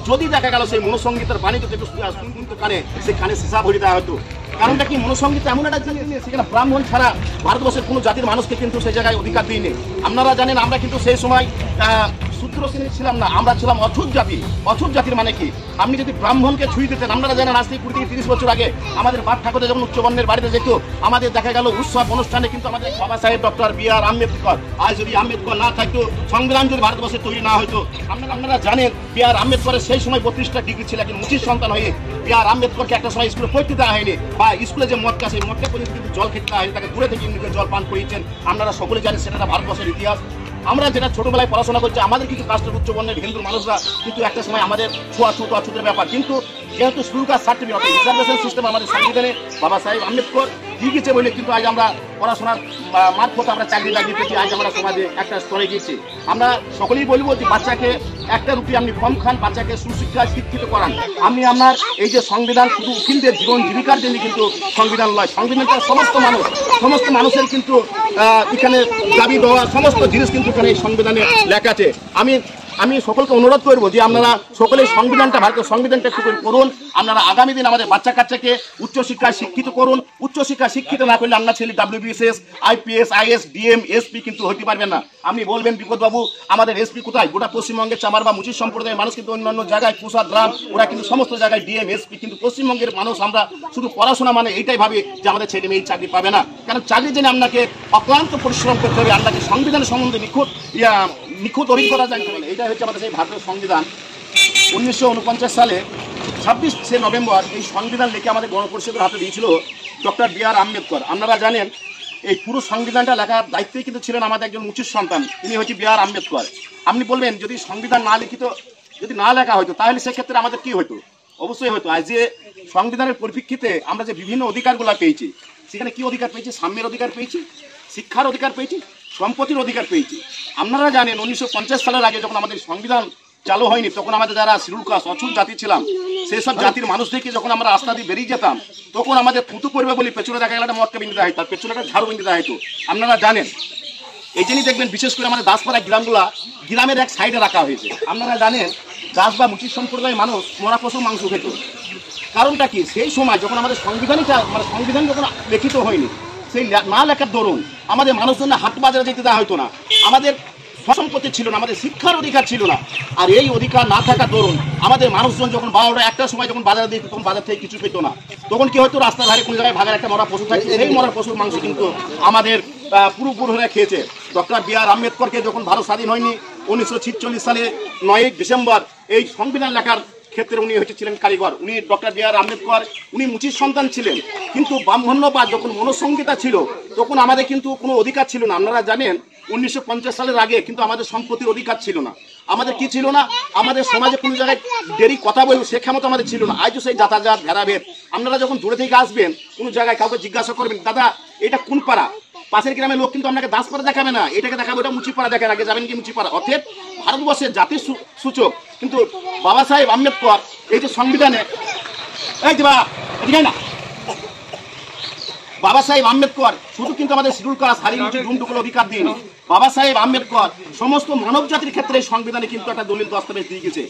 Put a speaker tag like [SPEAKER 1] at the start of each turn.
[SPEAKER 1] যদি দেখা গেল সেই মনোসংগীতের বাণী যদি একটু শুনতে কানে সেই কানে সিসা ভরি দেওয়া হতো। কারণটা কি, মনোসংগীত এমন একটা জিনিস সেখানে ব্রাহ্মণ ছাড়া ভারতবর্ষের কোনো জাতির মানুষকে কিন্তু সেই জায়গায় অধিকার দিইনি। আপনারা জানেন আমরা কিন্তু সেই সময় শূদ্র শ্রেণী ছিলাম না, আমরা ছিলাম অছুত জাতি। অছুত জাতির মানে কি, আপনি যদি ব্রাহ্মণকে ছুঁয়ে দিতেন, আপনারা জানেন আজ থেকে 20 থেকে 30 বছর আগে আমাদের বাপ ঠাকুরে যখন উচ্চবর্ণের বাড়িতে যেত, আমাদের দেখা গেল উৎসব অনুষ্ঠানে কিন্তু আমাদের বাবা সাহেব ডক্টর বি.আর. আম্বেদকর, আজ যদি আম্বেদকর না থাকতো, সংবিধান যদি ভারতবর্ষে তৈরি না হতো, আপনারা জানেন বি.আর. আম্বেদকরের সেই সময় 32টা ডিগ্রি ছিল, কিন্তু মুচির সন্তান হয়ে বি.আর. আম্বেদকরকে একটা সময় স্কুলে পড়তে দেওয়া হয়নি, বা স্কুলে যে মদটা সেই মদটা পর্যন্ত কিন্তু জল খেতে দেওয়া হয়নি, তাকে দূরে থেকে এমনিতে জল পান করিয়েছেন। আপনারা সকলে জানেন সেটা ভারতবর্ষের ইতিহাস। আমরা যেটা ছোটবেলায় পড়াশোনা করছি, আমাদের কিছু কাস্টের উচ্চবর্ণের হিন্দু মানুষরা কিন্তু একটা সময় আমাদের ছোঁয়াছুত অছুতের ব্যাপার, কিন্তু যেহেতু শুরু কাজ সার্টিফিকেট রিজার্ভেশন সিস্টেম আমাদের সংবিধানে বাবা সাহেব আম্বেদকর দিয়ে গেছে বলে কিন্তু আজ আমরা পড়াশোনার মারফত আমরা চাকরি লাগিয়ে পেয়েছি, আজ আমরা সমাজে একটা স্তরে গিয়েছি। আমরা সকলেই বলবো যে বাচ্চাকে একটা রুটি আপনি কম খান, বাচ্চাকে সুশিক্ষায় শিক্ষিত করান। আপনি আপনার এই যে সংবিধান শুধু উকিলদের জীবন জীবিকার জন্য কিন্তু সংবিধান নয়, সংবিধানটা সমস্ত মানুষের কিন্তু এখানে দাবি দেওয়া সমস্ত জিনিস কিন্তু এখানে এই সংবিধানে লেখা আছে। আমি সকলকে অনুরোধ করবো যে আপনারা সকলে সংবিধানটা, ভারতের সংবিধানটা একটু করুন। আপনারা আগামী দিন আমাদের বাচ্চা কাচ্চাকে উচ্চশিক্ষায় শিক্ষিত করুন। উচ্চশিক্ষা শিক্ষিত না করলে আপনার ছেলে WBCS, IPS, IS, DM, SP কিন্তু হতে পারবেন না। আপনি বলবেন বিপদবাবু আমাদের SP কোথায়? গোটা পশ্চিমবঙ্গের চামার বা মুচির সম্প্রদায়ের মানুষ কিন্তু অন্যান্য জায়গায় পোশাক গ্রাম ওরা কিন্তু সমস্ত জায়গায় DM, SP, কিন্তু পশ্চিমবঙ্গের মানুষ আমরা শুধু পড়াশোনা মানে এইটাই ভাবে যে আমাদের ছেলে মেয়ে চাকরি পাবে না। কারণ চাকরির জন্য আপনাকে অক্লান্ত পরিশ্রম করতে হবে, আপনাকে সংবিধানের সম্বন্ধে নিখুঁত অভিজ্ঞতা জানতে হবে। এটা হচ্ছে আমাদের সেই ভারতের সংবিধান। 1949 সালে 26শে নভেম্বর এই সংবিধান লিখে আমাদের গণপরিষদের হাতে দিয়েছিল ডক্টর বি.আর. আম্বেদকর। আপনারা জানেন এই পুরো সংবিধানটা লেখার দায়িত্বেই কিন্তু ছিলেন আমাদের একজন মুচির সন্তান, তিনি হচ্ছে বি.আর. আম্বেদকর। আপনি বলবেন যদি সংবিধান যদি না লেখা হতো তাহলে সেক্ষেত্রে আমাদের কি হতো? অবশ্যই হতো। আজ যে সংবিধানের পরিপ্রেক্ষিতে আমরা যে বিভিন্ন অধিকারগুলো পেয়েছি, সেখানে কি অধিকার পেয়েছি? সাম্যের অধিকার পেয়েছি, শিক্ষার অধিকার পেয়েছি, সম্পত্তির অধিকার পেয়েছি। আপনারা জানেন 1950 সালের আগে যখন আমাদের সংবিধান চালু হয়নি, তখন আমাদের যারা শিডিউল কাস্ট অছুত জাতি ছিলাম, সেই সব জাতির মানুষদেরকে যখন আমরা রাস্তা দিয়ে বেরিয়ে যেতাম, তখন আমাদের থুতু করবে বলে পেছনে দেখা গেল একটা মটকা বিন্দু দেওয়া হতো, তার পেছনে একটা ঝাড়ু বিন্দু দেওয়া হতো। আপনারা জানেন এই জন্যই দেখবেন বিশেষ করে আমাদের দাসপাড়া গ্রামের এক সাইডে রাখা হয়েছে। আপনারা জানেন দাস বা মুচির সম্প্রদায়ের মানুষ মরা পশুর মাংস খেত। কারণটা কি, সেই সময় যখন আমাদের সংবিধান যখন লিখিত হয়নি, সেই না লেখার দরুন আমাদের মানুষজনের হাট বাজারে যেতে দেওয়া হতো না, আমাদের সম্পত্তি ছিল না, আমাদের শিক্ষার অধিকার ছিল না। আর এই অধিকার না থাকার দরুন আমাদের মানুষজন যখন 12টা 1টার সময় যখন বাজারে দিত, তখন বাজার থেকে কিছু পেত না। তখন কি হয়তো রাস্তার ধারে কোনো জায়গায় ভাগার একটা মরা পশু থাকে, সেই মরা পশুর মাংস কিন্তু আমাদের পুরোপুরি খেয়েছে। Doctor B.R.. আম্বেদকরকে যখন ভারত স্বাধীন হয়নি 1946 সালে 9ই ডিসেম্বর এই সংবিধান লেখার ক্ষেত্রে উনি ছিলেন কারিগর। উনি ডক্টর বি.আর. আম্বেদকর উনি মুচির সন্তান ছিলেন, কিন্তু ব্রাহ্মণ্যবাদ যখন মনোসংহিতা ছিল তখন আমাদের কিন্তু কোনো অধিকার ছিল না। আপনারা জানেন 1950 সালের আগে কিন্তু আমাদের সম্পত্তির অধিকার ছিল না। আমাদের কি ছিল না? আমাদের সমাজে কোনো জায়গায় দেরি কথা বলবো সে ক্ষমতা আমাদের ছিল না। আজও সেই যাতায়াত ভেদাভেদ। আপনারা যখন দূরে থেকে আসবেন কোনো জায়গায় কাউকে জিজ্ঞাসা করবেন, দাদা এটা কোন পাড়া? পাশের গ্রামের লোক কিন্তু আপনাকে দাসপাড়া দেখাবে না, এটাকে দেখাবে ওটা মুচিপাড়া দেখার আগে যাবেন কি মুচিপাড়া। অর্থাৎ ভারতবর্ষের জাতির সূচক কিন্তু বাবা সাহেব আম্বেদকর এই যে সংবিধানে বাবা সাহেব আম্বেদকর শুধু কিন্তু আমাদের শিডিউল কাস্ট হারিয়ে অধিকার দিন, বাবা সাহেব আম্বেদকর সমস্ত মানব জাতির ক্ষেত্রে সংবিধানে কিন্তু একটা দলিল দস্তাবেজ দিয়ে গেছে।